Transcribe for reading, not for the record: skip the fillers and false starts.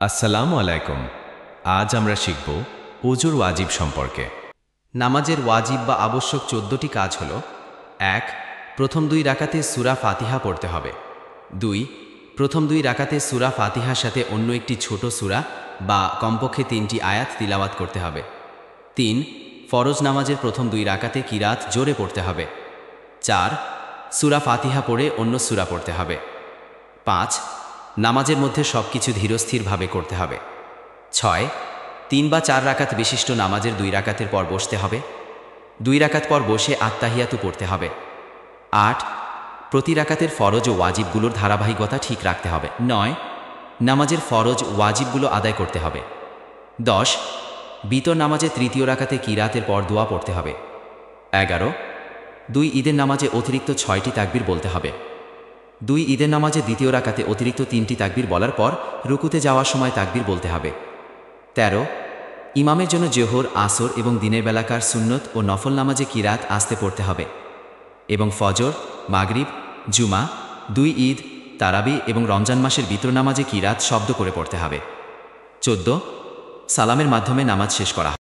আসসালামু আলাইকুম। আজ আমরা শিখব ওজুর ওয়াজিব সম্পর্কে। নামাজের ওয়াজিব বা আবশ্যক 14টি কাজ হল: 1. প্রথম 2 রাকাতে সূরা ফাতিহা পড়তে হবে। 2. প্রথম 2 রাকাতে সূরা ফাতিহার সাথে অন্য একটি ছোট সূরা বা কমপক্ষে 3টি আয়াত তিলাওয়াত করতে হবে। 3. ফরজ নামাজের প্রথম 2 রাকাতে কিরাত জোরে পড়তে হবে। 4. সূরা ফাতিহা পড়ে অন্য সূরা পড়তে হবে। 5. নামাজের মধ্যে সবকিছু ধীরস্থিরভাবে করতে হবে। 6. 3 বা 4 রাকাত বিশিষ্ট নামাজের 2 রাকাতের পর বসতে হবে। 2 রাকাত পর বসে আত্তাহিয়াতু পড়তে হবে। 8. প্রতি রাকাতের ফরজ ও ওয়াজিবগুলোর ধারাবাহিকতা ঠিক রাখতে হবে। 9. নামাজের ফরজ ওয়াজিবগুলো আদায় করতে হবে। 10. বিতর নামাজে তৃতীয় রাকাতে কিরাতের পর দোয়া পড়তে হবে। 11. 2 ঈদের নামাজে অতিরিক্ত 6টি তাকবীর বলতে হবে। 2 ঈদের নামাজে দ্বিতীয় রাকাতে অতিরিক্ত 3টি তাকবীর বলার পর রুকুতে যাওয়ার সময় তাকবীর বলতে হবে। 13. ইমামের জন্য জোহর, আসর এবং দিনের বেলাকার সুন্নত ও নফল নামাজে কিরাত আস্তে পড়তে হবে এবং ফজর, মাগরিব, জুমা, 2 ঈদ, তারাবি এবং রমজান মাসের বিতর নামাজে কিরাত শব্দ করে পড়তে হবে। 14. সালামের মাধ্যমে নামাজ শেষ করা